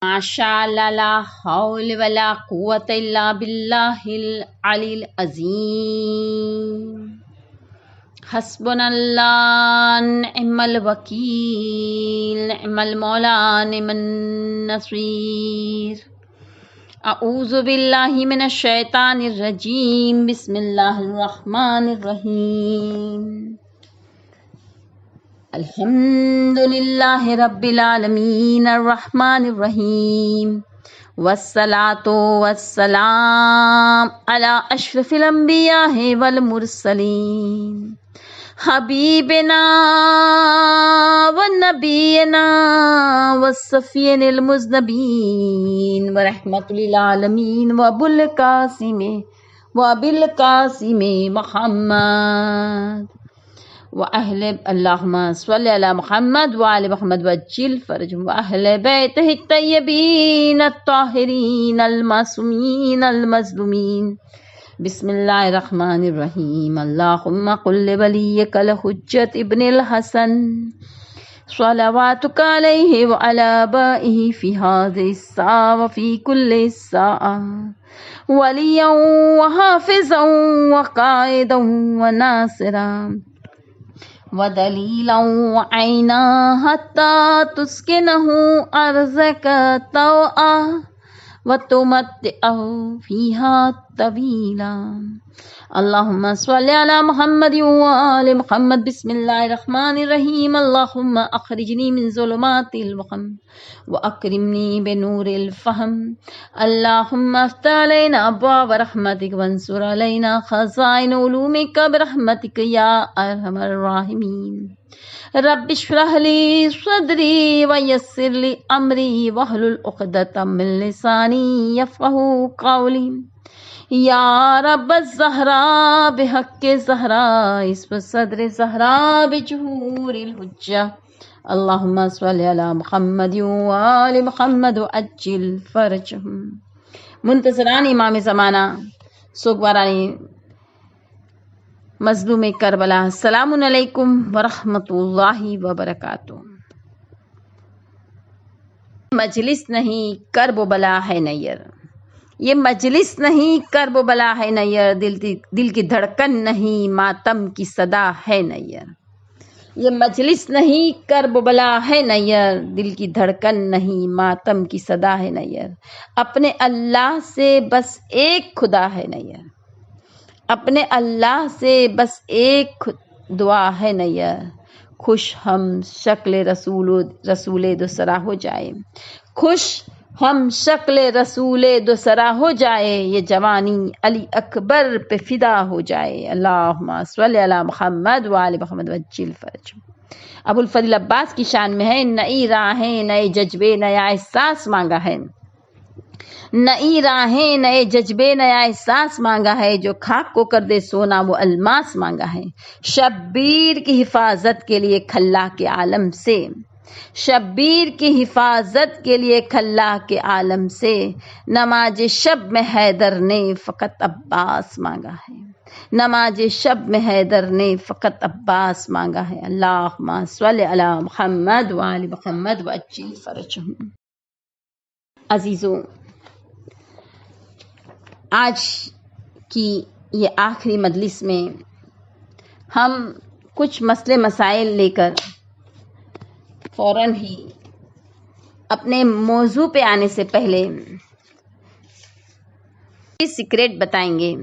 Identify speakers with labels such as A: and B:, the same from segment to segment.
A: ماشاءاللہ لا حول ولا قوت الا باللہ العلی العظیم حسبنا اللہ نعم الوکیل نعم المولا نعم النصیر اعوذ باللہ من الشیطان الرجیم بسم اللہ الرحمن الرحیم الحمد للہ رب العالمین الرحمن الرحیم والصلاة والسلام علی اشرف الانبیاء والمرسلین حبیبنا ونبینا والصفین المذنبین ورحمۃ للعالمین وابوالقاسم محمد وأهل اللهم صل على محمد وآل محمد وعجل فرجهم وأهل بيته الطيبين الطاهرين المعصومين المظلومين بسم الله الرحمن الرحيم اللهم قل لوليك الحجة ابن الحسن صلواتك عليه وعلى آبائه في هذه الساعة وفي كل ساعة وليا وحافظا وقائدا وناصرا ودلیلا وعینا حتی تسکنہ ارضک طوعا وتمتعہ فیہا طویلا اللہم صل علی محمد وآل محمد بسم اللہ الرحمن الرحیم اللہم اخرجنی من ظلمات الوہم واکرمنی بنور الفہم اللہم افتح علینا ابواب رحمتک وانصر علینا خزائن علومک برحمتک یا ارحم الراحمین رب اشرح لی صدری ویسر لی امری واحلل عقدۃ من لسانی یفقہوا قولی یا رب الزہراء بحق زہراء اسم صدر زہراء بجہور الحجہ اللہم صلی علی محمد وآل محمد وعجل فرجہم منتصران امام زمانہ سوگوارانی مظلوم کربلا السلام علیکم ورحمۃ اللہ وبرکاتہ۔ مجلس نہیں کرب و بلا ہے نیر، یہ مجلس نہیں کرب و بلا ہے نیر، دل کی دھڑکن نہیں ماتم کی صدا ہے نیر، یہ مجلس نہیں کرب و بلا ہے نیر، دل کی دھڑکن نہیں ماتم کی صدا ہے نیر، اپنے اللہ سے بس ایک خدا ہے نیر، اپنے اللہ سے بس ایک دعا ہے نیر، خوش ہم شکل رسول دوسرا ہو جائے، خوش ہم شکل رسول دوسرا ہو جائے، یہ جوانی علی اکبر پہ فدا ہو جائے، اللہم صلی علی محمد وآل محمد وعجل فرجہم۔ ابو الفضل عباس کی شان میں ہے، نئی راہیں نئے جذبے نیا احساس مانگا ہے، نئی راہیں نئے جذبے نیا احساس مانگا ہے، جو خاک کو کر دے سونا وہ الماس مانگا ہے، شبیر کی حفاظت کے لیے کھلا کے عالم سے، شبیر کی حفاظت کے لیے کھلا کے عالم سے، نماز شب میں حیدر نے فقط عباس مانگا ہے، نماز شب میں حیدر نے فقط عباس مانگا ہے، اللہم صلی علی محمد وآل محمد وعجل فرجہم۔ عزیزوں، آج کی یہ آخری مجلس میں ہم کچھ مسئلے مسائل لے کر فوراً ہی اپنے موضوع پہ آنے سے پہلے یہ سیکریٹ بتائیں گے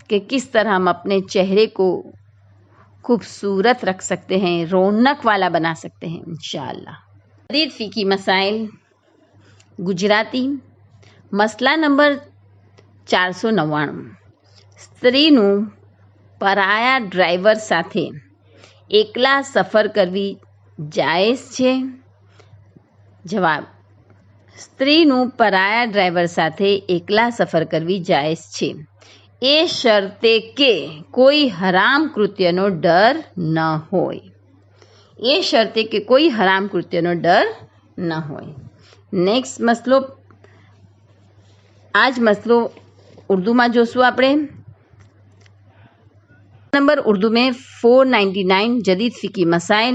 A: کہ کس طرح ہم اپنے چہرے کو خوبصورت رکھ سکتے ہیں، رونق والا بنا سکتے ہیں انشاءاللہ۔ جدید فقہی مسائل گجراتی مسئلہ نمبر 499 સ્ત્રીનું પરાયા ડ્રાઈવર સાથે એકલા સફર કરવી જાયઝ છે? જવાબ: સ્ત્રીનું પરાયા ડ્રાઈવર સાથે એકલા સફર કરવી જાયઝ છે, એ શરતે કે કોઈ હરામ કૃત્યનો ડર ન હોય, એ શરતે કે કોઈ હરામ કૃત્યનો ડર ન હોય। નેક્સ્ટ મસલો, આજ મસલો اردو میں જોશું આપણે نمبر اردو میں 499 جدید فقی مسائل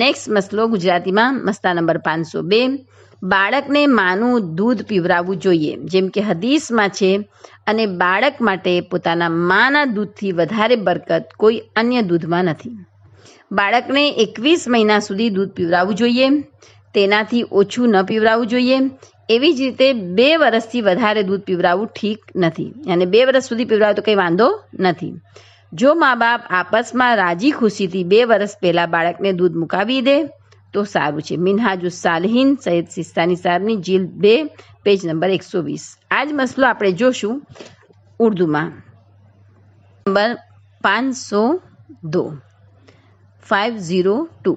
A: નેક્સ્ટ મસલો ગુજરાતીમાં મસલા નંબર 502. બાળકને માનું દૂધ પીવરાવવું જોઈએ, જેમ કે હદીસમાં છે, અને બાળક માટે પોતાના માના દૂધથી વધારે બરકત કોઈ અન્ય દૂધમાં નથી. બાળકને 21 મહિના સુધી દૂધ પીવરાવવું જોઈએ, તેનાથી ઓછું ન પીવરાવવું જોઈએ. એવી જ રીતે 2 વર્ષથી વધારે દૂધ પીવરાવવું ઠીક નથી, અને 2 વર્ષ સુધી પીવરાવો તો કંઈ વાંધો નથી. જો મા બાપ આપસમાં રાજી ખુશીથી 2 વર્ષ પહેલાં બાળકને દૂધ મુકાવી દે તો સારું છે. મિનહાજુસ સાલિહીન સૈયદ સિસ્તાની સાહેબની જીલ્દ 2 પેજ નંબર 120. આ જ મસલો આપણે જોશું ઉર્દૂમાં. નંબર 502.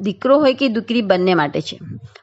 A: દીકરો હોય કે દીકરી બંને માટે છે.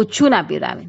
A: ઓછું ના પીવરાવે.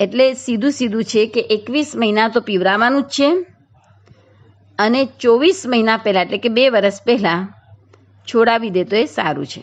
A: એટલે સીધું છે કે 21 મહિના તો પીવરાવાનું જ છે, અને 24 મહિના પહેલાં એટલે કે 2 વર્ષ પહેલાં છોડાવી દે તો એ સારું છે.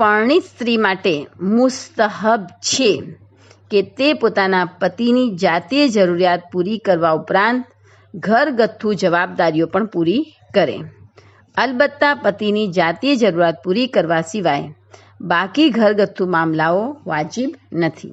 A: પરણિત સ્ત્રી માટે મુસ્તહબ છે કે તે પોતાના પતિની જાતીય જરૂરિયાત પૂરી કરવા ઉપરાંત ઘરગથ્થુ જવાબદારીઓ પણ પૂરી કરે. અલબત્તા પતિની જાતીય જરૂરિયાત પૂરી કરવા સિવાય બાકી ઘરગથ્થુ મામલાઓ વાજિબ નથી.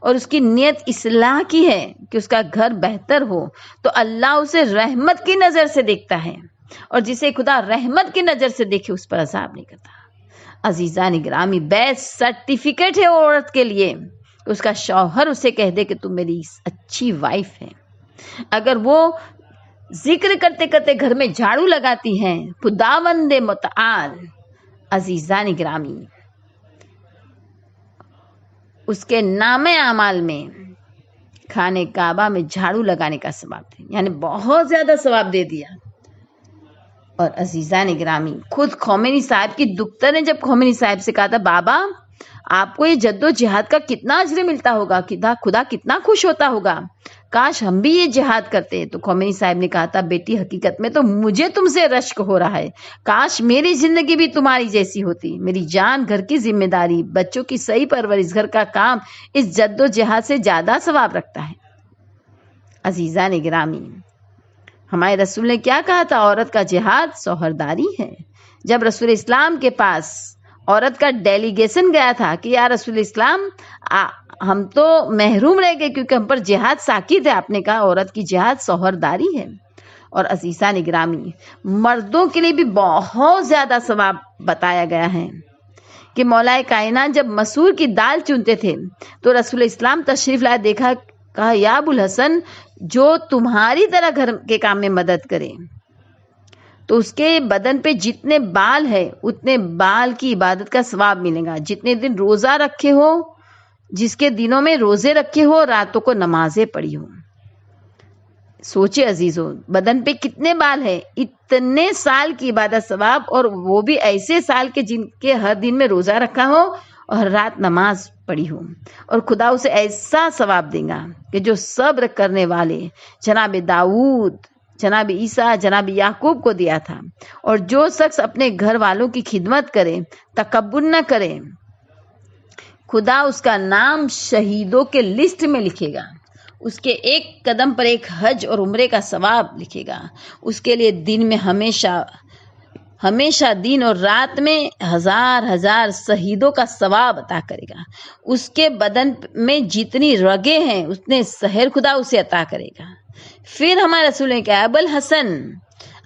A: اور اس کی نیت اصلاح کی ہے کہ اس کا گھر بہتر ہو، تو اللہ اسے رحمت کی نظر سے دیکھتا ہے، اور جسے خدا رحمت کی نظر سے دیکھے اس پر عذاب نہیں کرتا۔ عزیزان گرامی، بیسٹ سرٹیفکیٹ ہے عورت کے لیے، اس کا شوہر اسے کہہ دے کہ تم میری اچھی وائف ہے۔ اگر وہ ذکر کرتے کرتے گھر میں جھاڑو لگاتی ہیں، خداوند متعال، عزیزان گرامی، اس کے نام اعمال میں خانہ کعبہ میں جھاڑو لگانے کا ثواب دے، یعنی بہت زیادہ ثواب دے دیا۔ اور عزیزان گرامی، خود خمینی صاحب کی دختر نے جب خمینی صاحب سے کہا تھا بابا آپ کو یہ جد و جہاد کا کتنا اجر ملتا ہوگا، خدا کتنا خوش ہوتا ہوگا، کاش ہم بھی یہ جہاد کرتے، تو خمینی صاحب نے کہا تھا بیٹی حقیقت میں تو مجھے تم سے رشک ہو رہا ہے، کاش میری زندگی بھی تمہاری جیسی ہوتی، میری جان، گھر کی ذمہ داری، بچوں کی صحیح پرورش، گھر کا کام اس جد و جہاد سے زیادہ ثواب رکھتا ہے۔ عزیزان گرامی، ہمارے رسول نے کیا کہا تھا؟ عورت کا جہاد سوہرداری ہے۔ جب رسول اسلام کے پاس عورت کا ڈیلیگیشن گیا تھا کہ یا رسول اسلام ہم تو محروم رہ گئے کیونکہ ہم پر جہاد ساکت ہے، آپ نے کہا عورت کی جہاد سوہرداری ہے۔ اور عزیزان گرامی، مردوں کے لیے بھی بہت زیادہ ثواب بتایا گیا ہے کہ مولا کائنات جب مسور کی دال چنتے تھے تو رسول اسلام تشریف لائے، دیکھا، کہا یا ابو الحسن جو تمہاری طرح گھر کے کام میں مدد کرے تو اس کے بدن پہ جتنے بال ہے اتنے بال کی عبادت کا ثواب ملے گا، جتنے دن روزہ رکھے ہو، جس کے دنوں میں روزے رکھے ہو، راتوں کو نمازیں پڑھی ہو۔ سوچے عزیزوں، بدن پہ کتنے بال ہے، اتنے سال کی عبادت ثواب، اور وہ بھی ایسے سال کے جن کے ہر دن میں روزہ رکھا ہو اور رات نماز پڑھی ہو، اور خدا اسے ایسا ثواب دے گا کہ جو صبر کرنے والے جناب داؤد، جناب عیسیٰ، جناب یعقوب کو دیا تھا۔ اور جو شخص اپنے گھر والوں کی خدمت کرے، تکبر نہ کرے، خدا اس کا نام شہیدوں کے لسٹ میں لکھے گا، اس کے ایک قدم پر ایک حج اور عمرے کا ثواب لکھے گا، اس کے لیے دن میں ہمیشہ دن اور رات میں ہزار شہیدوں کا ثواب عطا کرے گا، اس کے بدن میں جتنی رگیں ہیں اتنے سحر خدا اسے عطا کرے گا۔ پھر ہمارے رسول نے کہا ابو الحسن،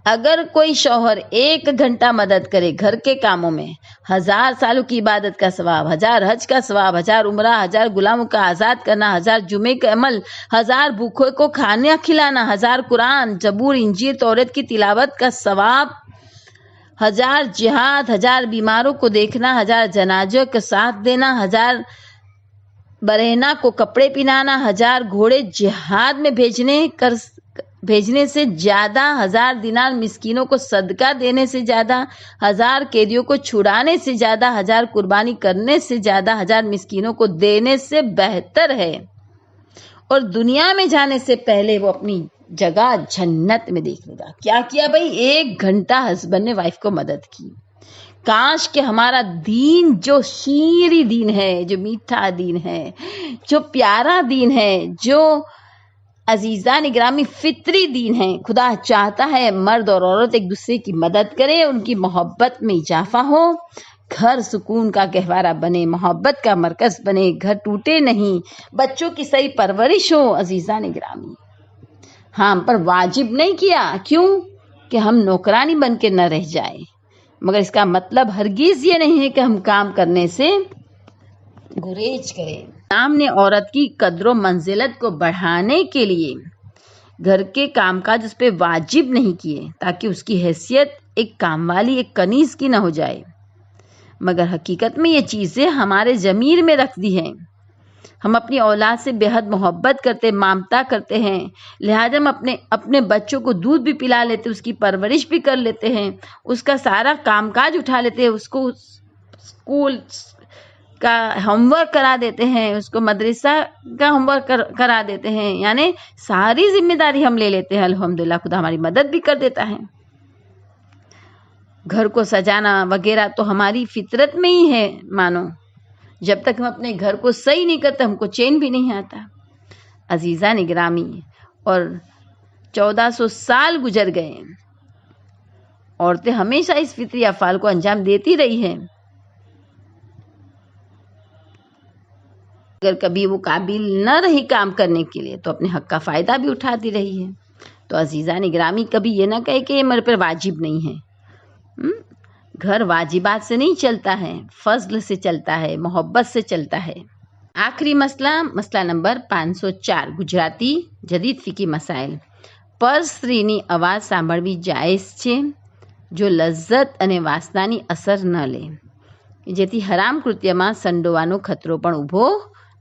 A: اگر کوئی شوہر 1 گھنٹہ مدد کرے گھر کے کاموں میں، 1000 سالوں کی عبادت کا ثواب، 1000 حج کا ثواب، 1000 عمرہ، 1000 غلاموں کا آزاد کرنا، 1000 جمعے کا عمل، 1000 بھوکوں کو کھانا کھلانا، 1000 قرآن، زبور، انجیل، تورات کی تلاوت کا ثواب، 1000 جہاد، 1000 بیماروں کو دیکھنا، 1000 جنازوں کا ساتھ دینا، 1000 برہنہ کو کپڑے پہنانا، 1000 گھوڑے جہاد میں بھیجنے سے زیادہ، 1000 دینار مسکینوں کو صدقہ دینے سے زیادہ، 1000 قیدیوں کو چھڑانے سے زیادہ، 1000 قربانی کرنے سے زیادہ، 1000 مسکینوں کو دینے سے بہتر ہے، اور دنیا میں جانے سے پہلے وہ اپنی جگہ جنت میں دیکھ لے گا۔ کیا کیا بھائی؟ 1 گھنٹہ ہسبینڈ نے وائف کو مدد کی۔ کاش کہ ہمارا دین جو شیریں دین ہے، جو میٹھا دین ہے، جو پیارا دین ہے، جو عزیزان گرامی فطری دین ہے، خدا چاہتا ہے مرد اور عورت ایک دوسرے کی مدد کرے، ان کی محبت میں اضافہ ہو، گھر سکون کا گہوارہ بنے، محبت کا مرکز بنے، گھر ٹوٹے نہیں، بچوں کی صحیح پرورش ہو۔ عزیزان گرامی، ہاں ہم پر واجب نہیں کیا، کیوں کہ ہم نوکرانی بن کے نہ رہ جائیں، مگر اس کا مطلب ہرگز یہ نہیں ہے کہ ہم کام کرنے سے گریز کریں۔ اسلام نے عورت کی قدر و منزلت کو بڑھانے کے لیے گھر کے کام کاج اس پہ واجب نہیں کیے تاکہ اس کی حیثیت ایک کام والی، ایک کنیز کی نہ ہو جائے، مگر حقیقت میں یہ چیزیں ہمارے ضمیر میں رکھ دی ہیں۔ ہم اپنی اولاد سے بے حد محبت کرتے، مامتا کرتے ہیں، لہٰذا ہم اپنے بچوں کو دودھ بھی پلا لیتے، اس کی پرورش بھی کر لیتے ہیں، اس کا سارا کام کاج اٹھا لیتے ہیں، اس کو اسکول کا ہوم ورک کرا دیتے ہیں، اس کو مدرسہ کا ہوم ورک کرا دیتے ہیں، یعنی ساری ذمہ داری ہم لے لیتے ہیں۔ الحمدللہ خدا ہماری مدد بھی کر دیتا ہے۔ گھر کو سجانا وغیرہ تو ہماری فطرت میں ہی ہے، مانو جب تک ہم اپنے گھر کو صحیح نہیں کرتے ہم کو چین بھی نہیں آتا۔ عزیزان گرامی، اور 1400 سال گزر گئے، عورتیں ہمیشہ اس فطری افعال کو انجام دیتی رہی ہیں، اگر کبھی وہ قابل نہ رہی کام کرنے کے لیے تو اپنے حق کا فائدہ بھی اٹھاتی رہی ہے. تو عزیزان گرامی کبھی یہ نہ کہے کہ یہ میرے پر واجب نہیں ہے. گھر واجبات سے نہیں چلتا ہے، فضل سے چلتا ہے، محبت سے چلتا ہے. آخری مسئلہ نمبر 504 ગુજરાતી જદીદ ફિકી મસાઇલ. પર સ્ત્રીની અવાજ સાંભળવી જાયઝ છે જો લજ્જત અને વાસનાની અસર ન લે, જેથી હરામ કૃત્યમાં સંડોવાનો ખતરો પણ ઊભો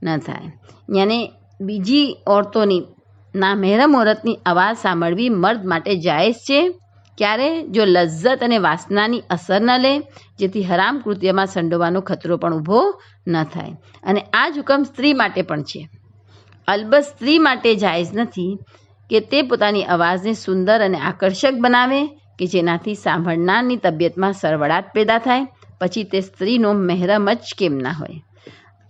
A: ન થાય. યાને બીજી ઓરતોની નામહેરમ ઓરતની અવાજ સાંભળવી મર્દ માટે જાયઝ છે ક્યારે? જો લજ્જત અને વાસનાની અસર ન લે, જેથી હરામ કૃત્યમાં સંડોવાનો ખતરો પણ ઊભો ન થાય. અને આ જ હુકમ સ્ત્રી માટે પણ છે. અલબત્ત સ્ત્રી માટે જાયઝ નથી કે તે પોતાની અવાજને સુંદર અને આકર્ષક બનાવે કે જેનાથી સાંભળનારની તબિયતમાં સરવડાટ પેદા થાય, પછી તે સ્ત્રીનો મહેરમ જ કેમ ના હોય.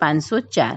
A: 504.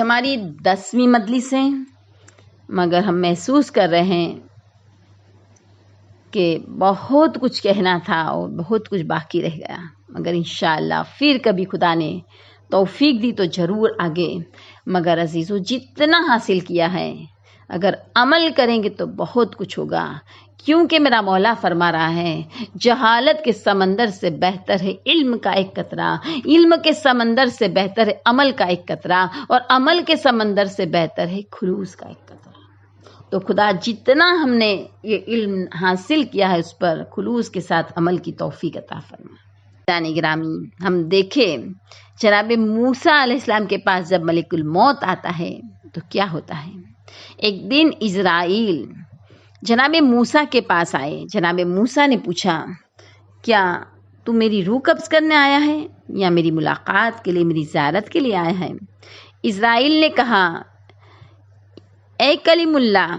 A: ہماری 10ویں مجلس ہے، مگر ہم محسوس کر رہے ہیں کہ بہت کچھ کہنا تھا اور بہت کچھ باقی رہ گیا، مگر انشاءاللہ پھر کبھی خدا نے توفیق دی تو ضرور آگے۔ مگر عزیزو، جتنا حاصل کیا ہے اگر عمل کریں گے تو بہت کچھ ہوگا، کیونکہ میرا مولا فرما رہا ہے جہالت کے سمندر سے بہتر ہے علم کا ایک قطرہ، علم کے سمندر سے بہتر ہے عمل کا ایک قطرہ، اور عمل کے سمندر سے بہتر ہے خلوص کا ایک قطرہ۔ تو خدا جتنا ہم نے یہ علم حاصل کیا ہے اس پر خلوص کے ساتھ عمل کی توفیق عطا فرمائے۔ جان گرامی، ہم دیکھیں جناب موسیٰ علیہ السلام کے پاس جب ملک الموت آتا ہے تو کیا ہوتا ہے؟ ایک دن اسرائیل جناب موسیٰ کے پاس آئے۔ جناب موسیٰ نے پوچھا، کیا تو میری روح قبض کرنے آیا ہے یا میری ملاقات کے لیے، میری زیارت کے لیے آیا ہے؟ اسرائیل نے کہا، اے کلیم اللہ،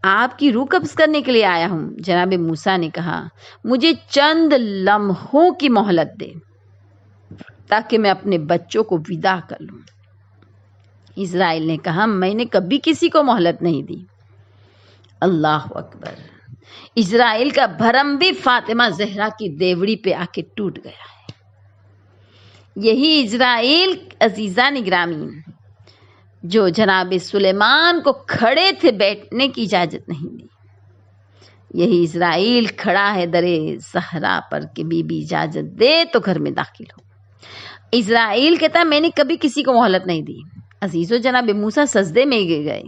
A: آپ کی روح قبض کرنے کے لیے آیا ہوں۔ جناب موسیٰ نے کہا، مجھے چند لمحوں کی مہلت دے تاکہ میں اپنے بچوں کو ودا کر لوں۔ اسرائیل نے کہا، میں نے کبھی کسی کو مہلت نہیں دی۔ اللہ اکبر! اسرائیل کا بھرم بھی فاطمہ زہرا کی دیوڑی پہ آ کے ٹوٹ گیا ہے۔ یہی اسرائیل عزیزان گرامی جو جناب سلیمان کو کھڑے تھے بیٹھنے کی اجازت نہیں دی، یہی اسرائیل کھڑا ہے درے صحرا پر کہ بی بی اجازت دے تو گھر میں داخل ہو۔ اسرائیل کہتا میں نے کبھی کسی کو مہلت نہیں دی۔ عزیزو، جناب موسیٰ سجدے میں گئے،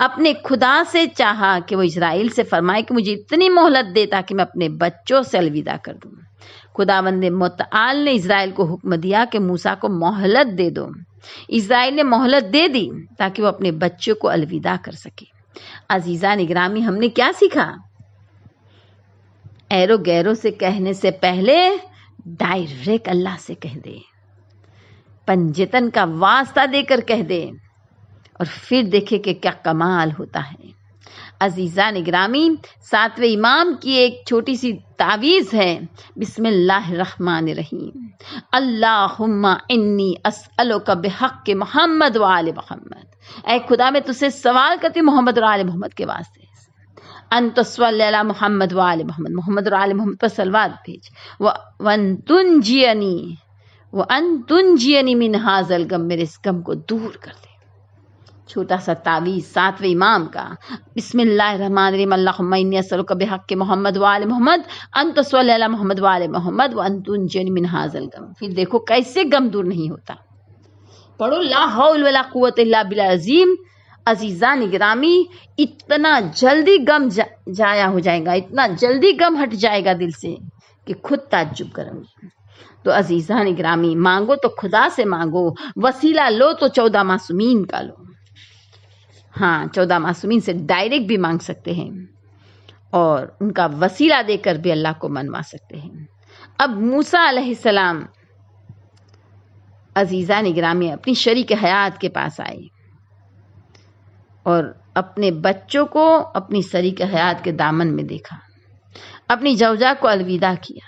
A: اپنے خدا سے چاہا کہ وہ اسرائیل سے فرمائے کہ مجھے اتنی مہلت دے تاکہ میں اپنے بچوں سے الوداع کر دوں۔ خداوند متعال نے اسرائیل کو حکم دیا کہ موسیٰ کو مہلت دے دو۔ اسرائیل نے مہلت دے دی تاکہ وہ اپنے بچوں کو الوداع کر سکے۔ عزیزان گرامی، ہم نے کیا سیکھا؟ ایرو گیرو سے کہنے سے پہلے ڈائریکٹ اللہ سے کہہ دے، پنجتن کا واسطہ دے کر کہہ دے، اور پھر دیکھے کہ کیا کمال ہوتا ہے۔ عزیزان گرامی، 7ویں امام کی ایک چھوٹی سی تعویذ ہے، بسم اللہ الرحمن الرحیم، اللہم انی اسألک بحق محمد وآل محمد۔ اے خدا، میں تجھ سے سوال کرتی ہوں محمد اور آل محمد کے واسطے، انت صلی علی محمد وآل محمد، محمد اور آل محمد پر صلوات بھیج، وان تنجینی من ھذا الغم، میرے اس غم کو دور کر دے۔ چھوٹا سا تعویذ 7ویں امام کا، بسم اللہ الرحمن الرحیم، اللہم انی اسألک بحق محمد وآل محمد انت صلی علی محمد وآل محمد وان تنجینی من ھذا الغم۔ پھر دیکھو کیسے غم دور نہیں ہوتا۔ پڑھو، لا حول ولا قوت الا باللہ العظیم۔ عزیزان گرامی، اتنا جلدی غم جایا ہو جائے گا، اتنا جلدی غم ہٹ جائے گا دل سے کہ خود تعجب کریں گے۔ تو عزیزان گرامی، مانگو تو خدا سے مانگو، وسیلہ لو تو 14 معصومین کا لو۔ ہاں، 14 معصومین سے ڈائریکٹ بھی مانگ سکتے ہیں اور ان کا وسیلہ دے کر بھی اللہ کو منوا سکتے ہیں۔ اب موسیٰ علیہ السلام عزیزان گرامی اپنی شریک حیات کے پاس آئے اور اپنے بچوں کو اپنی شریک حیات کے دامن میں دیکھا، اپنی زوجہ کو الوداع کیا۔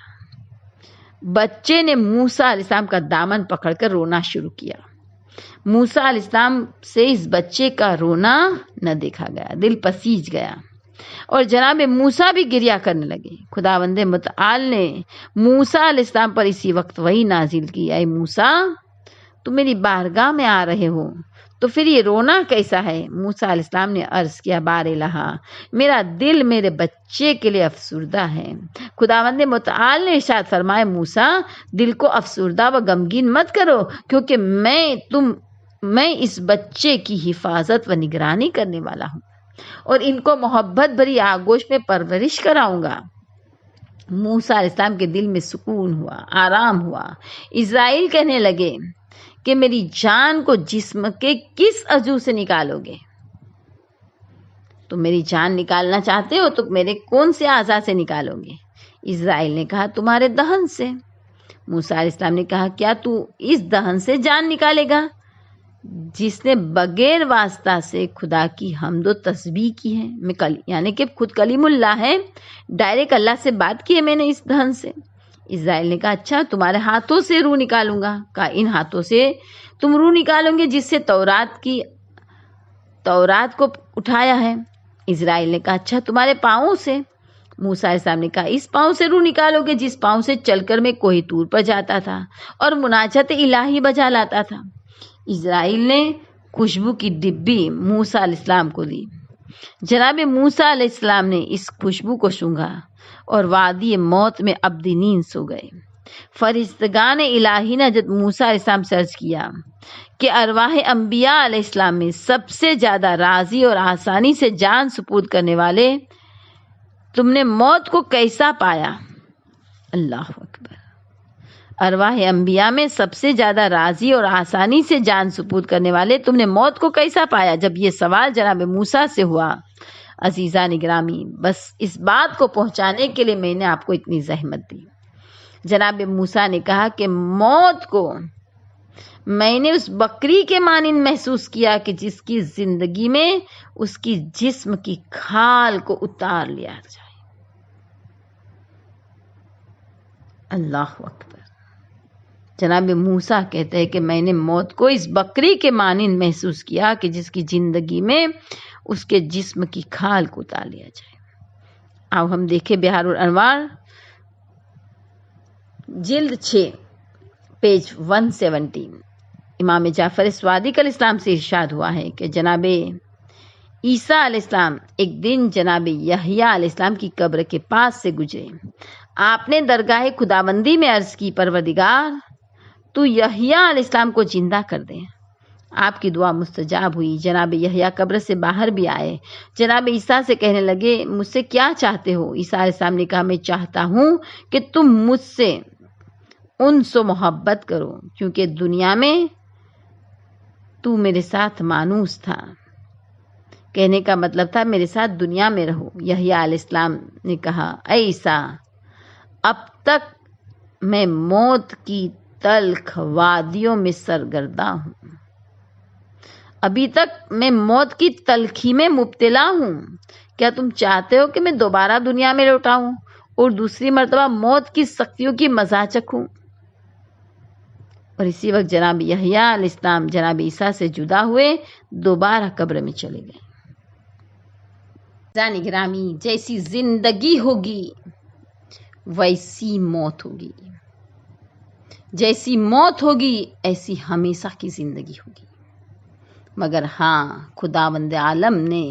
A: بچے نے موسیٰ علیہ السلام کا دامن پکڑ کر رونا شروع کیا۔ موسیٰ علیہ السلام سے اس بچے کا رونا نہ دیکھا گیا، دل پسیج گیا اور جناب موسیٰ بھی گریہ کرنے لگے۔ خداوند متعال نے موسیٰ علیہ السلام پر اسی وقت وحی نازل کی، اے موسیٰ، تم میری بارگاہ میں آ رہے ہو تو پھر یہ رونا کیسا ہے؟ موسیٰ علیہ السلام نے عرض کیا، بار الہ، میرا دل میرے بچے کے لیے افسردہ ہے۔ خداوند متعال نے ارشاد فرمایا، موسیٰ، دل کو افسردہ و غمگین مت کرو، کیونکہ میں اس بچے کی حفاظت و نگرانی کرنے والا ہوں اور ان کو محبت بھری آغوش میں پرورش کراؤں گا۔ موسیٰ علیہ السلام کے دل میں سکون ہوا، آرام ہوا۔ اسرائیل کہنے لگے کہ میری جان کو جسم کے کس عضو سے نکالو گے؟ تم میری جان نکالنا چاہتے ہو تو میرے کون سے اعضاء سے نکالو گے؟ اسرائیل نے کہا، تمہارے دہن سے۔ موسیٰ علیہ السلام نے کہا، کیا تو اس دہن سے جان نکالے گا جس نے بغیر واسطہ سے خدا کی حمد و تسبیح کی ہے؟ یعنی کہ خود کلیم اللہ ہے، ڈائریکٹ اللہ سے بات کی ہے میں نے اس دہن سے۔ اسرائیل نے کہا اچھا تمہارے ہاتھوں سے روح نکالوں گا. کہا ان ہاتھوں سے تم روح نکالو گے جس سے تورات کو اٹھایا ہے. اسرائیل نے کہا اچھا تمہارے پاؤں سے. موسیٰ علیہ السلام نے کہا اس پاؤں سے روح نکالو گے جس پاؤں سے چل کر میں کوہ طور پر جاتا تھا اور مناجات الہی بجا لاتا تھا. اسرائیل نے خوشبو کی ڈبی موسیٰ علیہ السلام کو دی. جناب موسیٰ علیہ السلام نے اس خوشبو کو سونگھا اور وادی موت میں ابدی نیند سو گئے. فرشتگان الہی نے حضرت موسیٰ علیہ السلام سے عرض کیا کہ ارواح انبیاء علیہ السلام میں سب سے زیادہ راضی اور آسانی سے جان سپرد کرنے والے تم نے موت کو کیسا پایا؟ اللہ اکبر. ارواح انبیاء میں سب سے زیادہ راضی اور آسانی سے جان سپرد کرنے والے تم نے موت کو کیسا پایا؟ جب یہ سوال جناب موسیٰ سے ہوا عزیزان گرامی بس اس بات کو پہنچانے کے لیے میں نے آپ کو اتنی زحمت دی. جناب موسیٰ نے کہا کہ موت کو میں نے اس بکری کے مانند محسوس کیا کہ جس کی زندگی میں اس کی جسم کی کھال کو اتار لیا جائے. اللہ اکبر. جناب موسیٰ کہتے ہیں کہ میں نے موت کو اس بکری کے مانند محسوس کیا کہ جس کی زندگی میں اس کے جسم کی کھال کو اتار لیا جائے. اب ہم دیکھیں بہار الانوار جلد 6 پیج 117. امام جعفر صادق علیہ السلام سے ارشاد ہوا ہے کہ جناب عیسیٰ علیہ السلام ایک دن جناب یحییٰ علیہ السلام کی قبر کے پاس سے گزرے. آپ نے درگاہ خداوندی میں عرض کی پروردگار تو یحییٰ علیہ السلام کو زندہ کر دے. آپ کی دعا مستجاب ہوئی. جناب یحییٰ قبر سے باہر بھی آئے. جناب عیسیٰ سے کہنے لگے مجھ سے کیا چاہتے ہو؟ عیسیٰ علیہ السلام نے کہا میں چاہتا ہوں کہ تم مجھ سے انس و محبت کرو کیونکہ دنیا میں تو میرے ساتھ مانوس تھا. کہنے کا مطلب تھا میرے ساتھ دنیا میں رہو. یحییٰ علیہ السلام نے کہا اے عیسیٰ اب تک میں موت کی تلخ وادیوں میں سرگرداں ہوں. ابھی تک میں موت کی تلخی میں مبتلا ہوں. کیا تم چاہتے ہو کہ میں دوبارہ دنیا میں لوٹ آؤں اور دوسری مرتبہ موت کی سختیوں کی مزہ چکھوں؟ اور اسی وقت جناب یحییٰ علیہ السلام جناب عیسیٰ سے جدا ہوئے دوبارہ قبر میں چلے گئے. جان گرامی جیسی زندگی ہوگی ویسی موت ہوگی. جیسی موت ہوگی ایسی ہمیشہ کی زندگی ہوگی. مگر ہاں خداوند عالم نے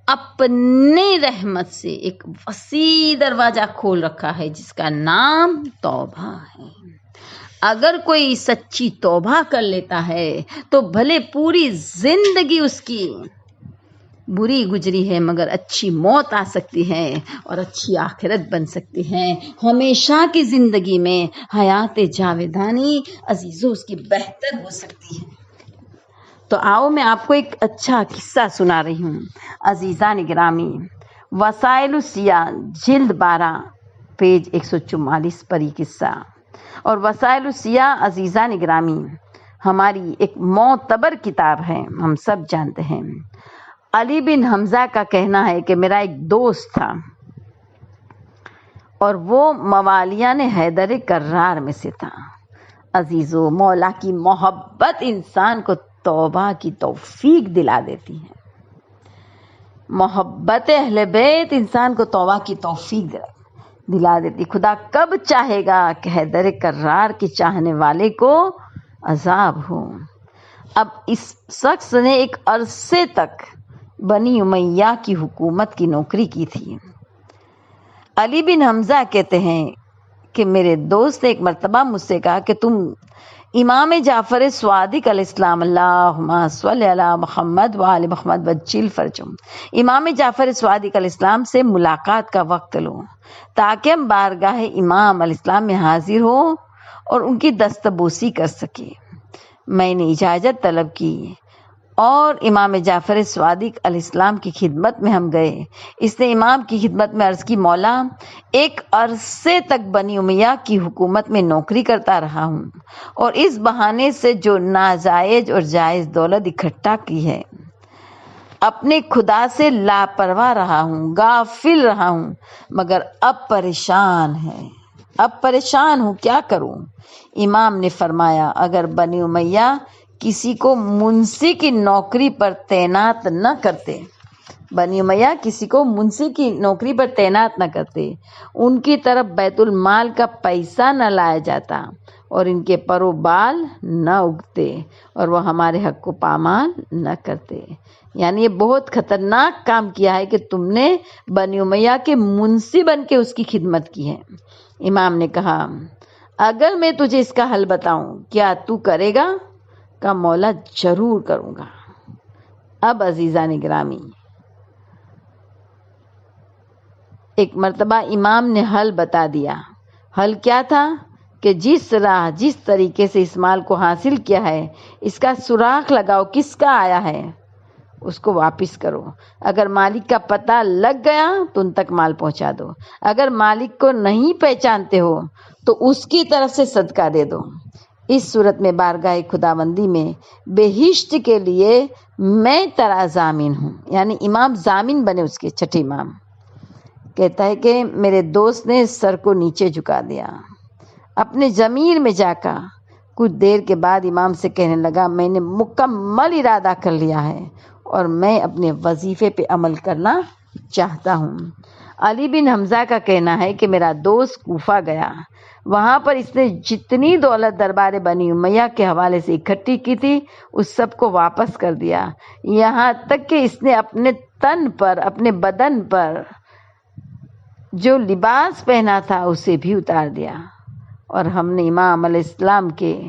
A: اپنے رحمت سے ایک وسیع دروازہ کھول رکھا ہے جس کا نام توبہ ہے. اگر کوئی سچی توبہ کر لیتا ہے تو بھلے پوری زندگی اس کی بری گزری ہے مگر اچھی موت آ سکتی ہے اور اچھی آخرت بن سکتی ہے. ہمیشہ کی زندگی میں حیات جاویدانی عزیزوں اس کی بہتر ہو سکتی ہے. تو آؤ میں آپ کو ایک اچھا قصہ سنا رہی ہوں. عزیزان گرامی وسائل السیاح جلد 12 پیج 144 پر یہ قصہ. اور وسائل السیاح عزیزان گرامی ہماری ایک معتبر کتاب ہے. ہم سب جانتے ہیں. علی بن حمزہ کا کہنا ہے کہ میرا ایک دوست تھا اور وہ موالیان حیدر کرار میں سے تھا. عزیزو مولا کی محبت انسان کو توبہ کی توفیق دلا دیتی ہے. محبت اہل بیت انسان کو توبہ کی توفیق دلا دیتی. خدا کب چاہے گا کہ حیدر کرار کے چاہنے والے کو عذاب ہو. اب اس شخص نے ایک عرصے تک بنی امیہ کی حکومت کی نوکری کی تھی. علی بن حمزہ کہتے ہیں کہ میرے دوست نے ایک مرتبہ مجھ سے کہا کہ تم امام جعفر صادق علیہ السلام اللہم صلی علی محمد و آل محمد وجل فرجہم امام جعفر صادق علیہ السلام سے ملاقات کا وقت لو تاکہ ہم بارگاہ امام علیہ السلام میں حاضر ہو اور ان کی دستبوسی کر سکے. میں نے اجازت طلب کی اور امام جعفر صادق علیہ السلام کی خدمت میں ہم گئے. اس نے امام کی خدمت میں عرض کی مولا ایک عرصے تک بنی امیہ کی حکومت میں نوکری کرتا رہا ہوں اور اس بہانے سے جو ناجائز اور جائز دولت اکٹھا کی ہے اپنے خدا سے لاپرواہ رہا ہوں غافل رہا ہوں مگر اب پریشان ہے. اب پریشان ہوں، کیا کروں؟ امام نے فرمایا اگر بنی امیہ کسی کو منسی کی نوکری پر تعینات نہ کرتے، بنی امیہ کسی کو منسی کی نوکری پر تعینات نہ کرتے، ان کی طرف بیت المال کا پیسہ نہ لایا جاتا اور ان کے پر و بال نہ اگتے اور وہ ہمارے حق کو پامال نہ کرتے، یعنی یہ بہت خطرناک کام کیا ہے کہ تم نے بنی امیہ کے منسی بن کے اس کی خدمت کی ہے۔ امام نے کہا اگر میں تجھے اس کا حل بتاؤں کیا تو کرے گا؟ کہا مولا ضرور کروں گا۔ اب عزیزان گرامی، ایک مرتبہ امام نے حل بتا دیا۔ حل کیا تھا؟ کہ جس طریقے سے اس مال کو حاصل کیا ہے اس کا سراغ لگاؤ، کس کا آیا ہے اس کو واپس کرو۔ اگر مالک کا پتہ لگ گیا تو ان تک مال پہنچا دو، اگر مالک کو نہیں پہچانتے ہو تو اس کی طرف سے صدقہ دے دو۔ اس صورت میں بارگاہ خداوندی میں بہشت کے لیے میں تیرا ضامن ہوں، یعنی امام ضامن بنے اس کے۔ چھٹے امام کہتا ہے کہ میرے دوست نے سر کو نیچے جھکا دیا، اپنے ضمیر میں جا کر کچھ دیر کے بعد امام سے کہنے لگا میں نے مکمل ارادہ کر لیا ہے اور میں اپنے وظیفے پہ عمل کرنا چاہتا ہوں۔ علی بن حمزہ کا کہنا ہے کہ میرا دوست کوفہ گیا، وہاں پر اس نے جتنی دولت دربار بنی امیہ کے حوالے سے اکٹھی کی تھی اس سب کو واپس کر دیا، یہاں تک کہ اس نے اپنے تن پر، اپنے بدن پر جو لباس پہنا تھا اسے بھی اتار دیا، اور ہم نے امام علیہ السلام کے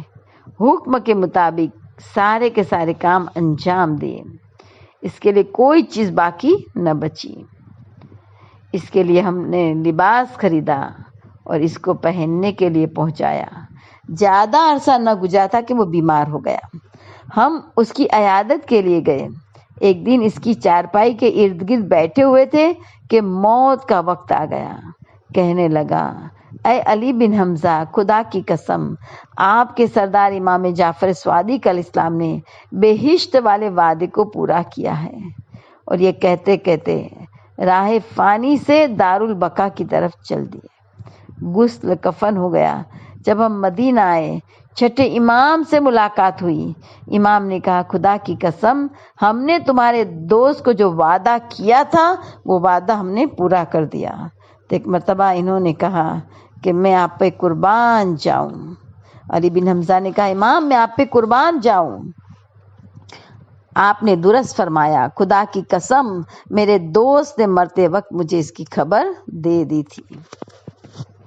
A: حکم کے مطابق سارے کے سارے کام انجام دیے، اس کے لیے کوئی چیز باقی نہ بچی۔ اس کے لیے ہم نے لباس خریدا اور اس کو پہننے کے لیے پہنچایا۔ زیادہ عرصہ نہ گزرا تھا کہ وہ بیمار ہو گیا، ہم اس کی عیادت کے لیے گئے۔ ایک دن اس کی چارپائی کے ارد گرد بیٹھے ہوئے تھے کہ موت کا وقت آ گیا۔ کہنے لگا اے علی بن حمزہ، خدا کی قسم آپ کے سردار امام جعفر صادق علیہ السلام نے بہشت والے وعدے کو پورا کیا ہے۔ اور یہ کہتے کہتے راہ فانی سے دارالبقا کی طرف چل دیے۔ غسل کفن ہو گیا۔ جب ہم مدینہ آئے چھٹے امام سے ملاقات ہوئی۔ امام نے کہا خدا کی قسم ہم نے تمہارے دوست کو جو وعدہ کیا تھا وہ وعدہ ہم نے پورا کر دیا۔ تو ایک مرتبہ انہوں نے کہا کہ میں آپ پہ قربان جاؤں۔ علی بن حمزہ نے کہا امام میں آپ پہ قربان جاؤں۔ آپ نے درست فرمایا، خدا کی قسم میرے دوست نے مرتے وقت مجھے اس کی خبر دے دی تھی۔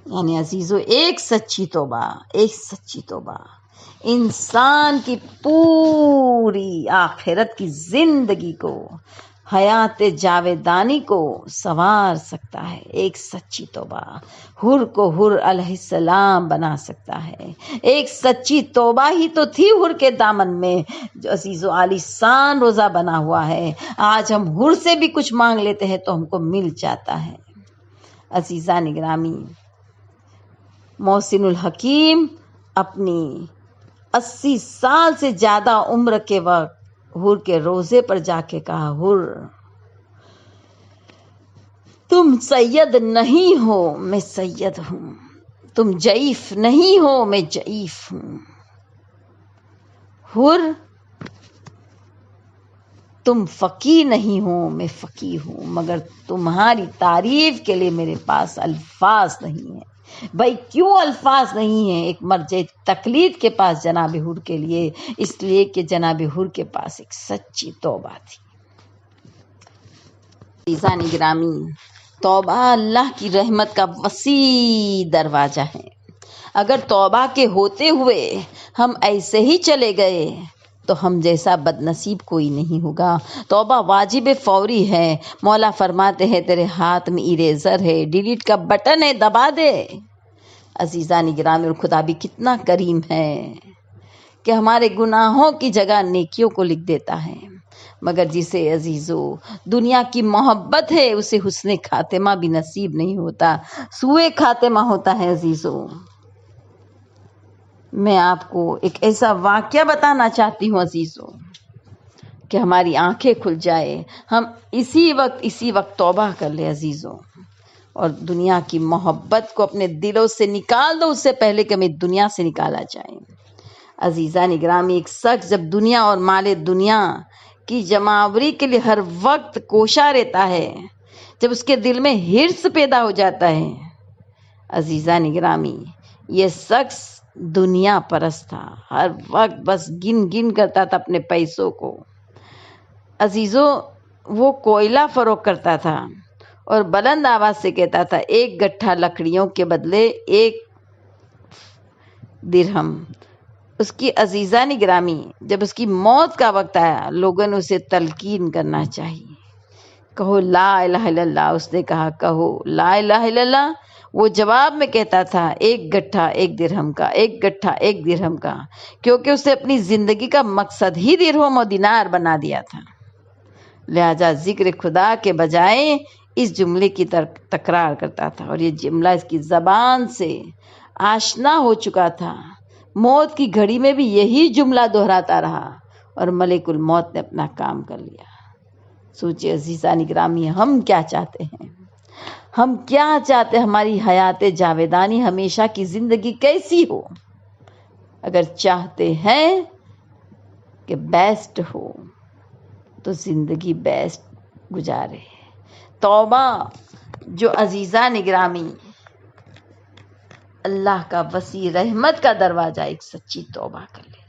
A: یعنی عزیزو، ایک سچی توبہ انسان کی پوری آخرت کی زندگی کو، حیات جاویدانی کو سنوار سکتا ہے۔ ایک سچی توبہ حر کو حر علیہ السلام بنا سکتا ہے۔ ایک سچی توبہ ہی تو تھی حر کے دامن میں جو عزیز و عالی شان روزہ بنا ہوا ہے۔ آج ہم حر سے بھی کچھ مانگ لیتے ہیں تو ہم کو مل جاتا ہے۔ عزیزان گرامی، محسن الحکیم اپنی 80 سال سے زیادہ عمر کے وقت حر کے روزے پر جا کے کہا حر تم سید نہیں ہو میں سید ہوں، تم ضعیف نہیں ہو میں ضعیف ہوں، حر تم فقیر نہیں ہو میں فقیر ہوں، مگر تمہاری تعریف کے لیے میرے پاس الفاظ نہیں ہیں۔ بھائی کیوں الفاظ نہیں ہیں؟ ایک مرجع تقلید کے پاس جناب حر کے لیے، اس لیے کہ جناب حر کے پاس ایک سچی توبہ تھی۔ عزیزان گرامی، توبہ اللہ کی رحمت کا وسیع دروازہ ہے۔ اگر توبہ کے ہوتے ہوئے ہم ایسے ہی چلے گئے تو ہم جیسا بد نصیب کوئی نہیں ہوگا۔ توبہ واجب فوری ہے۔ مولا فرماتے ہیں تیرے ہاتھ میں اریزر ہے، ڈیلیٹ کا بٹن ہے، دبا دے۔ عزیزان گرامی، اور خدا بھی کتنا کریم ہے کہ ہمارے گناہوں کی جگہ نیکیوں کو لکھ دیتا ہے، مگر جسے عزیزو دنیا کی محبت ہے اسے حسن خاتمہ بھی نصیب نہیں ہوتا، سوء خاتمہ ہوتا ہے۔ عزیزو، میں آپ کو ایک ایسا واقعہ بتانا چاہتی ہوں عزیزو کہ ہماری آنکھیں کھل جائے، ہم اسی وقت توبہ کر لیں عزیزو۔ اور دنیا کی محبت کو اپنے دلوں سے نکال دو اس سے پہلے کہ ہمیں دنیا سے نکالا جائے۔ عزیزان گرامی، ایک شخص جب دنیا اور مال دنیا کی جمعآوری کے لیے ہر وقت کوشاں رہتا ہے، جب اس کے دل میں حرص پیدا ہو جاتا ہے، عزیزان گرامی، یہ شخص دنیا پرست تھا، ہر وقت بس گن کرتا تھا اپنے پیسوں کو۔ عزیزوں، وہ کوئلہ فروخت کرتا تھا اور بلند آواز سے کہتا تھا 1 گٹھا لکڑیوں کے بدلے 1 درہم۔ اس کی عزیزان گرامی، جب اس کی موت کا وقت آیا، لوگوں نے اسے تلقین کرنا چاہیے، کہو لا الہ الا اللہ۔ اس نے کہا کہو لا الہ الا اللہ۔ وہ جواب میں کہتا تھا 1 گٹھا 1 درہم کا، 1 گٹھا 1 درہم کا، کیونکہ اسے اپنی زندگی کا مقصد ہی درہم و دینار بنا دیا تھا۔ لہذا ذکر خدا کے بجائے اس جملے کی تکرار کرتا تھا، اور یہ جملہ اس کی زبان سے آشنا ہو چکا تھا۔ موت کی گھڑی میں بھی یہی جملہ دہراتا رہا اور ملک الموت نے اپنا کام کر لیا۔ سوچے عزیزان گرامی، ہم کیا چاہتے ہیں؟ ہم کیا چاہتے ہیں؟ ہماری حیات جاویدانی ہمیشہ کی زندگی کیسی ہو؟ اگر چاہتے ہیں کہ بیسٹ ہو تو زندگی بیسٹ گزارے۔ توبہ، جو عزیزان گرامی اللہ کا وسیع رحمت کا دروازہ، ایک سچی توبہ کر لے،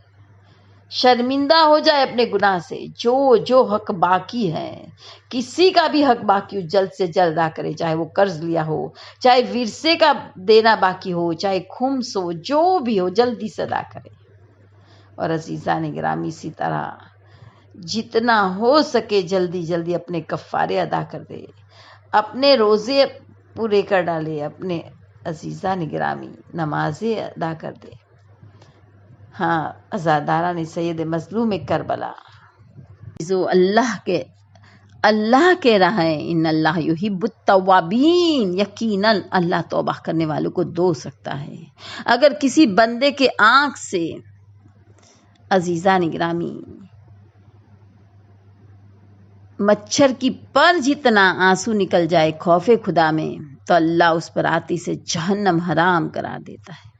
A: شرمندہ ہو جائے اپنے گناہ سے، جو حق باقی ہے، کسی کا بھی حق باقی ہو جلد سے جلد ادا کرے، چاہے وہ قرض لیا ہو، چاہے ورثے کا دینا باقی ہو، چاہے خمس ہو، جو بھی ہو جلدی سے ادا کرے۔ اور عزیزان گرامی، اسی طرح جتنا ہو سکے جلدی اپنے کفارے ادا کر دے، اپنے روزے پورے کر ڈالے، اپنے عزیزان گرامی نمازیں ادا کر دے۔ ہاں، عزاداران سید مظلوم کربلا، جو اللہ کے راہ ہیں، ان اللہ یحب التوابین، یقیناً اللہ توبہ کرنے والوں کو دو سکتا ہے۔ اگر کسی بندے کے آنکھ سے عزیزان گرامی مچھر کی پر جتنا آنسو نکل جائے خوف خدا میں، تو اللہ اس پر آتش جہنم حرام کرا دیتا ہے۔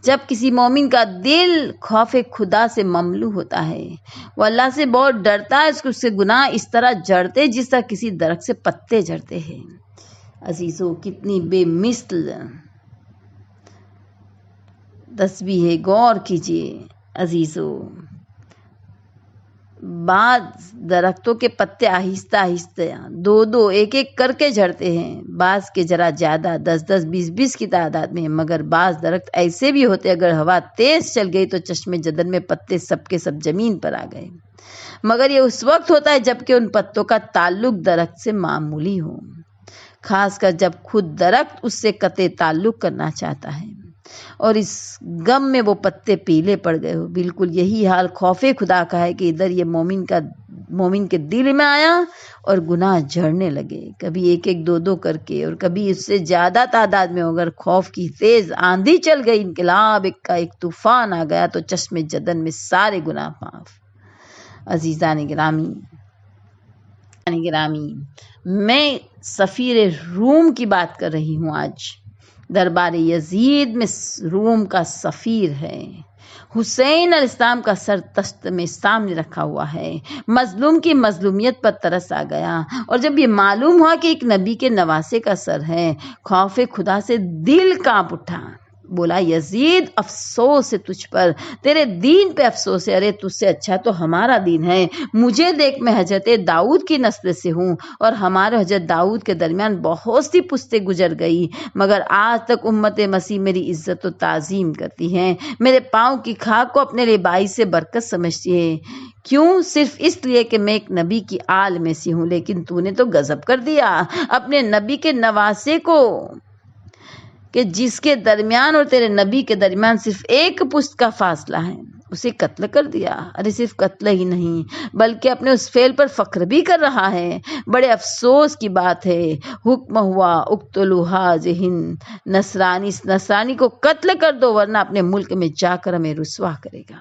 A: جب کسی مومن کا دل خوف خدا سے مملو ہوتا ہے، وہ اللہ سے بہت ڈرتا ہے، اس سے گناہ اس طرح جڑتے جس طرح کسی درخت سے پتے جڑتے ہیں۔ عزیزو، کتنی بے مثل تسبیح ہے، غور کیجئے عزیزو۔ بعض درختوں کے پتے آہستہ آہستہ 2 1 کر کے جھڑتے ہیں، بعض کے ذرا زیادہ 10 20 کی تعداد میں، مگر بعض درخت ایسے بھی ہوتے اگر ہوا تیز چل گئی تو چشم جدن میں پتے سب کے سب زمین پر آ گئے، مگر یہ اس وقت ہوتا ہے جبکہ ان پتوں کا تعلق درخت سے معمولی ہو، خاص کر جب خود درخت اس سے قطع تعلق کرنا چاہتا ہے اور اس غم میں وہ پتے پیلے پڑ گئے ہو۔ بالکل یہی حال خوف خدا کا ہے کہ ادھر یہ مومن کے دل میں آیا اور گناہ جھڑنے لگے، کبھی 1 2 کر کے، اور کبھی اس سے زیادہ تعداد میں، اگر خوف کی تیز آندھی چل گئی، انقلاب کا ایک طوفان آ گیا تو چشم جدن میں سارے گناہ معاف۔ عزیزان گرامی، میں سفیر روم کی بات کر رہی ہوں۔ آج دربار یزید میں روم کا سفیر ہے، حسین علیہ السلام کا سر تخت میں سامنے رکھا ہوا ہے، مظلوم کی مظلومیت پر ترس آ گیا، اور جب یہ معلوم ہوا کہ ایک نبی کے نواسے کا سر ہے، خوف خدا سے دل کانپ اٹھا، بولا یزید افسوس ہے تجھ پر، تیرے دین پہ افسوس ہے، ارے تجھ سے اچھا تو ہمارا دین ہے، مجھے دیکھ میں حضرت داؤد کی نسل سے ہوں، اور ہمارے حضرت داؤد کے درمیان بہت سی پشتیں گزر گئی، مگر آج تک امت مسیح میری عزت و تعظیم کرتی ہیں، میرے پاؤں کی خاک کو اپنے لیے باعث سے برکت سمجھتی ہے۔ کیوں؟ صرف اس لیے کہ میں ایک نبی کی آل میں سے ہوں، لیکن تو نے تو غضب کر دیا، اپنے نبی کے نواسے کو، کہ جس کے درمیان اور تیرے نبی کے درمیان صرف 1 پشت کا فاصلہ ہے، اسے قتل کر دیا۔ ارے صرف قتل ہی نہیں بلکہ اپنے اس فعل پر فخر بھی کر رہا ہے، بڑے افسوس کی بات ہے۔ حکم ہوا اقتلوا ھذہ النصرانی، اس نصرانی کو قتل کر دو ورنہ اپنے ملک میں جا کر ہمیں رسوا کرے گا۔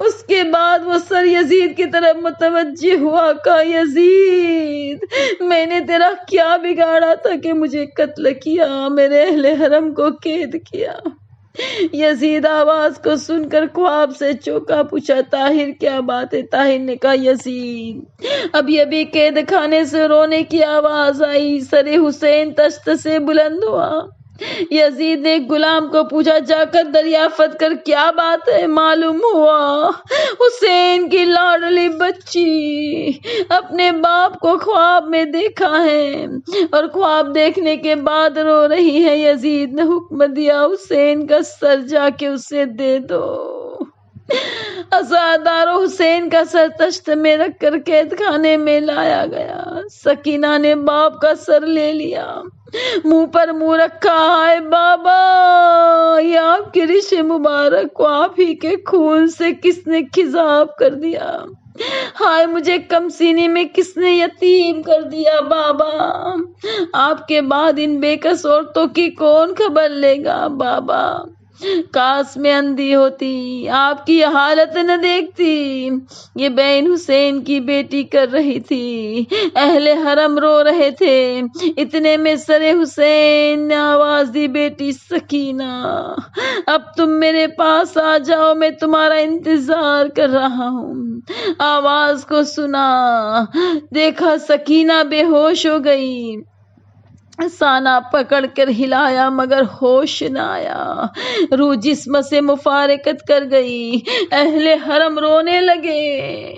A: اس کے بعد وہ سر یزید کی طرف متوجہ ہوا، کہا یزید میں نے تیرا کیا بگاڑا تھا کہ مجھے قتل کیا، میرے اہل حرم کو قید کیا؟ یزید آواز کو سن کر خواب سے چونکا، پوچھا طاہر کیا بات ہے؟ طاہر نے کہا یزید ابھی قید خانے سے رونے کی آواز آئی، سر حسین تشت سے بلند ہوا۔ یزید نے غلام کو پوچھا جا کر دریافت کر کیا بات ہے؟ معلوم ہوا حسین کی لاڈلی بچی اپنے باپ کو خواب میں دیکھا ہے اور خواب دیکھنے کے بعد رو رہی ہے۔ یزید نے حکم دیا حسین کا سر جا کے اسے دے دو۔ عزادار حسین کا سر تشت میں رکھ کر قید خانے میں لایا گیا۔ سکینہ نے باپ کا سر لے لیا، منہ پر منہ رکھا، ہائے بابا یہ آپ کے رشتے مبارک کو آپ ہی کے خون سے کس نے خضاب کر دیا؟ ہائے مجھے کم سینے میں کس نے یتیم کر دیا؟ بابا آپ کے بعد ان بے کس عورتوں کی کون خبر لے گا؟ بابا کاش میں اندھی ہوتی، آپ کی یہ حالت نہ دیکھتی۔ یہ بین حسین کی بیٹی کر رہی تھی، اہل حرم رو رہے تھے، اتنے میں سر حسین نے آواز دی بیٹی سکینہ اب تم میرے پاس آ جاؤ، میں تمہارا انتظار کر رہا ہوں۔ آواز کو سنا، دیکھا سکینہ بے ہوش ہو گئی، سانہ پکڑ کر ہلایا مگر ہوش نہ آیا، روح جسم سے مفارقت کر گئی۔ اہل حرم رونے لگے،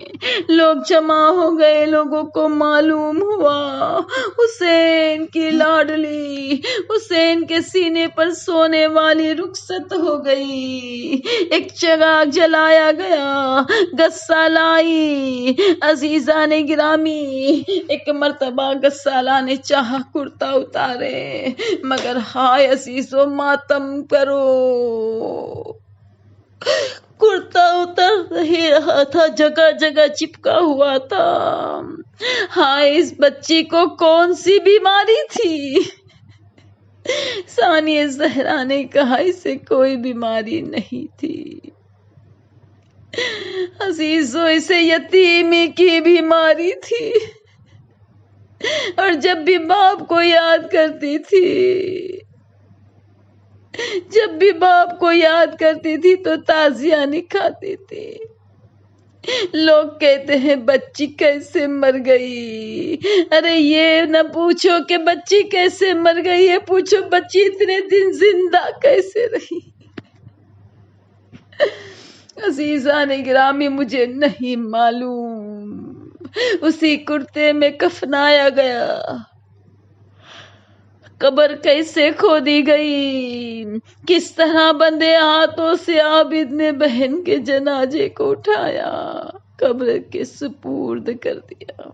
A: لوگ جمع ہو گئے، لوگوں کو معلوم ہوا حسین کی لاڈلی حسین کے سینے پر سونے والی رخصت ہو گئی۔ ایک چراغ جلایا گیا، غسالہ آئی۔ عزیزان گرامی ایک مرتبہ غسالہ نے چاہا کرتا اتارے، مگر ہائے عزیزو ماتم کرو، کرتا اتر ہی رہا تھا، جگہ جگہ چپکا ہوا تھا۔ ہائے اس بچی کو کون سی بیماری تھی؟ ثانیہ زہرا نے کہا اسے کوئی بیماری نہیں تھی عزیزو، اسے یتیمی کی بیماری تھی، اور جب بھی باپ کو یاد کرتی تھی تو تعزیہ نکھاتی تھی۔ لوگ کہتے ہیں بچی کیسے مر گئی، ارے یہ نہ پوچھو کہ بچی کیسے مر گئی، یہ پوچھو بچی اتنے دن زندہ کیسے رہی۔ عزیزان گرامی مجھے نہیں معلوم اسی کرتے میں کفنایا گیا، قبر کیسے کھودی گئی، کس طرح بندے ہاتھوں سے عابد نے بہن کے جنازے کو اٹھایا، قبر کے سپرد کر دیا۔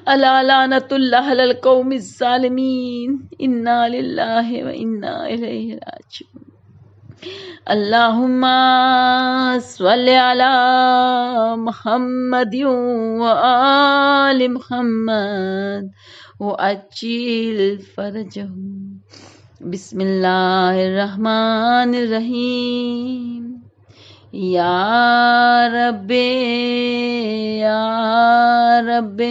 A: الا لعنت اللہ علی القوم الظالمین، انا للہ و انا الیہ راجعون۔ اللہم صلی علی محمد و آل محمد وعجل فرجہم۔ بسم اللہ الرحمن الرحیم۔ یا رب یا رب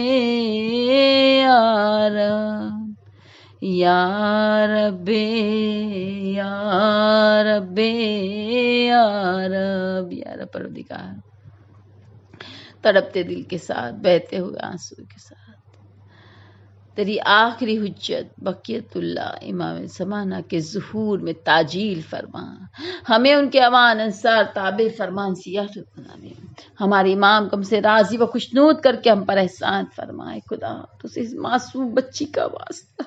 A: یا رب یا رب یا رب یا رب یا رب پروردگار، تڑپتے دل کے ساتھ، بہتے ہوئے آنسو کے ساتھ تیری آخری حجت بقیت اللہ امام زمانہ کے ظہور میں تعجیل فرما، ہمیں ان کے اوان انصار تابع فرمان سیاست بنا دے، ہمارے امام کو ہم سے راضی و خوشنود کر کے ہم پر احسان فرمائے۔ خدا تو اس معصوم بچی کا واسطہ،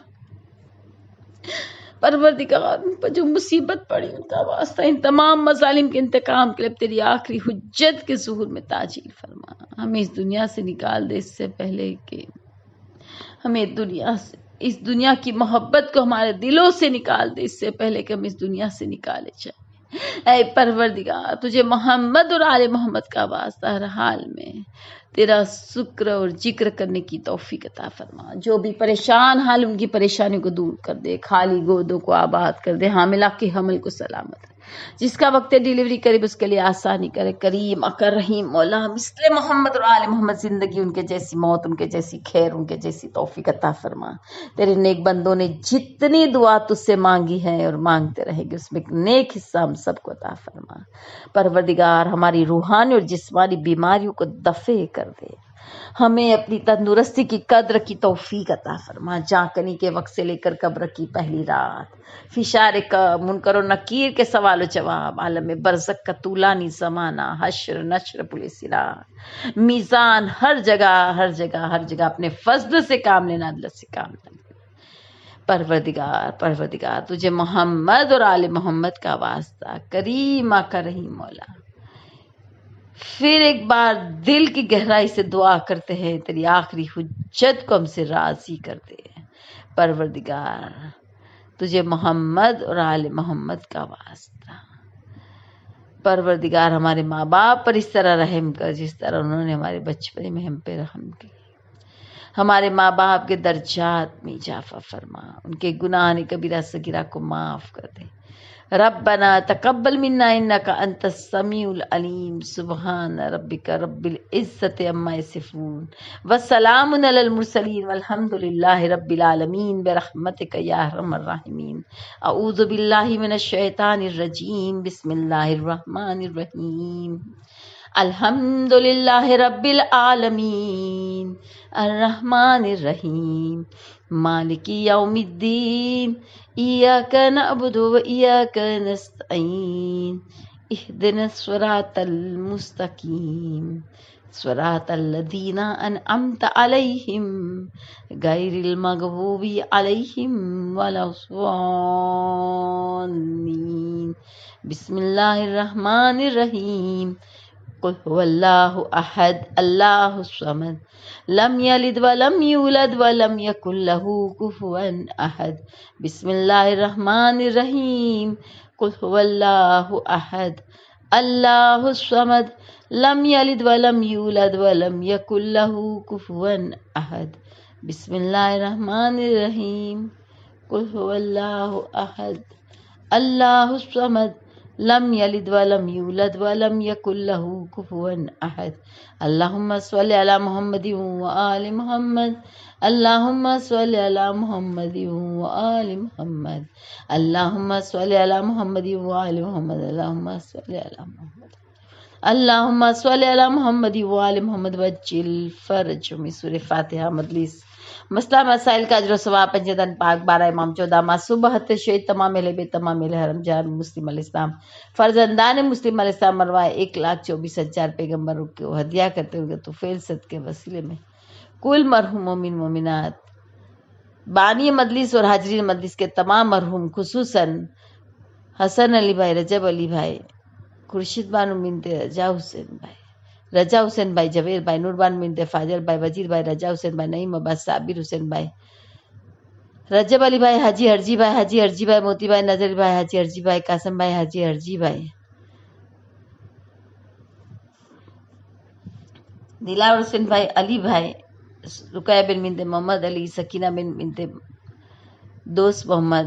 A: پروردگار ان پر جو مصیبت پڑی ان کا واسطہ، ان تمام مظالم کے انتقام کے لیے تیری آخری حجت کے ظہور میں تعجیل فرما، ہمیں اس دنیا سے نکال دے اس سے پہلے کہ ہمیں اس دنیا کی محبت کو ہمارے دلوں سے نکال دے اس سے پہلے کہ ہم اس دنیا سے نکالے جائیں۔ اے پروردگار تجھے محمد اور آل محمد کا واسطہ ہر حال میں تیرا شکر اور ذکر کرنے کی توفیق عطا فرما، جو بھی پریشان حال ان کی پریشانیوں کو دور کر دے، خالی گودوں کو آباد کر دے، حاملہ کے حمل کو سلامت جس کا وقت ڈیلیوری قریب اس کے لیے آسانی کرے. کریم اکر رحیم مولا مثل محمد اور آل محمد زندگی ان کے جیسی، موت ان کے جیسی، خیر ان کے جیسی توفیق عطا فرما. تیرے نیک بندوں نے جتنی دعا تجھ سے مانگی ہے اور مانگتے رہے گی، اس میں ایک نیک حصہ ہم سب کو عطا فرما. پروردگار ہماری روحانی اور جسمانی بیماریوں کو دفع کر دے. ہمیں اپنی تندرستی کی قدر کی توفیق عطا فرما. جانکنی کے وقت سے لے کر قبر کی پہلی رات، فشار کا منکر و نکیر کے سوال و جواب، عالم برزخ کا طولانی زمانہ، حشر نشر پولیس میزان، ہر جگہ ہر جگہ ہر جگہ اپنے فضل سے کام لینا، عدلت سے کام لینا. پروردگار تجھے محمد اور آل محمد کا واسطہ، کریم آقا رحیم مولا. پھر ایک بار دل کی گہرائی سے دعا کرتے ہیں، تیری آخری حجت کو ہم سے راضی کر دے. پروردگار تجھے محمد اور آل محمد کا واسطہ. پروردگار ہمارے ماں باپ پر اس طرح رحم کر جس طرح انہوں نے ہمارے بچپنے میں ہم پہ رحم کی. ہمارے ماں باپ کے درجات میں اضافہ فرما، ان کے گناہ کبیرہ صغیرہ کو معاف کر دے. ربنا تقبل منا انک انت السمیع العلیم. سبحان ربک رب العزت عما یصفون وسلام علی المرسلین والحمد للہ رب العالمین برحمتک یا ارحم الراحمین. اعوذ باللہ من الشیطان الرجیم. بسم اللہ الرحمن الرحیم. الحمد للہ رب العالمین الرحمن الرحیم مالک یوم الدین. ایاک نعبد و ایاک نستعین. اہدنا الصراط المستقیم صراط الذین انعمت علیہم غیر المغضوب علیہم ولا الضالین. بسم اللہ الرحمن الرحیم. قل هو اللہ احد اللہ الصمد لم یلد ولم یولد ولم یکن له کفوا احد. بسم اللہ الرحمن الرحیم. قل هو اللہ احد اللہ الصمد لم یلد ولم یولد ولم یکن له کفوا احد. بسم اللہ الرحمن الرحیم. قل هو اللہ احد اللہ الصمد لم یلد ولم یولد ولم یکن له کفوا احد. اللہم صل علی محمد وآل محمد. اللہم صل علی محمد وآل محمد. اللہم صل علی محمد وآل محمد. اللہم صل علی محمد. اللہم صل علی محمد وآل محمد. وجل فرجهم. سورہ فاتحہ. مجلس مسئلہ مسائل کا اجر و ثواب. پنجدن پاک 12 امام 14 معصوم 72 شہید تمام اہل بیت تمام اہل حرم جہاں مسلم علیہ السلام فرزندان مسلم علیہ السلام مروائے 1,24,000 پیغمبروں کو ہدیہ کرتے ہوئے تو فیل صد کے وسیلے میں کل مرحوم مومن مومنات بانی مجلس اور حاضرین مجلس کے تمام مرحوم، خصوصاً حسن علی بھائی، رجب علی بھائی، خورشید بانو بنت رجا حسین بھائی، رجا حسین بھائی، جویر بھائی، نور بانو بنت فاضل بھائی، وزیر بھائی، رجا حسین بھائی، نعیم عباس، صابر حسین بھائی، رجب علی بھائی، حاجی ہرجی بھائی، حاجی ہرجی بھائی، موتی بھائی، نظر بھائی، حاجی ہرجی بھائی، قاسم بھائی، حاجی ہرجی بھائی، دلاور حسین بھائی، علی بھائی، رقیہ بن بنت محمد علی، سکینہ بن بنت دوست محمد،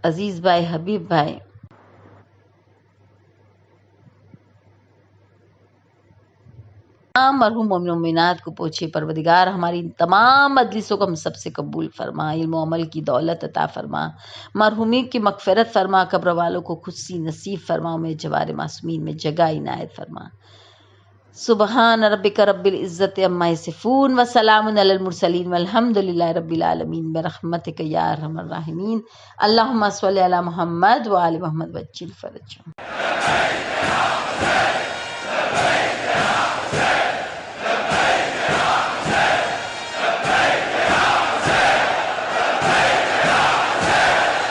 A: عزیز بھائی، حبیب بھائی، تمام مرحوم مومن مومنات کو پوچھے. پروردگار ہماری ان تمام مجلسوں کو ہم سب سے قبول فرما، علم و عمل کی دولت عطا فرما، مرحومین کی مغفرت فرما، قبر والوں کو خوشی نصیب فرما، میں جوار معصومین میں جگہ عنایت فرما. سبحان ربک رب العزت عما یصفون وسلام علی المرسلین والحمد للہ رب العالمین برحمتک یا ارحم الراحمین. اللہم صل علی محمد وآل محمد وجل فرجهم.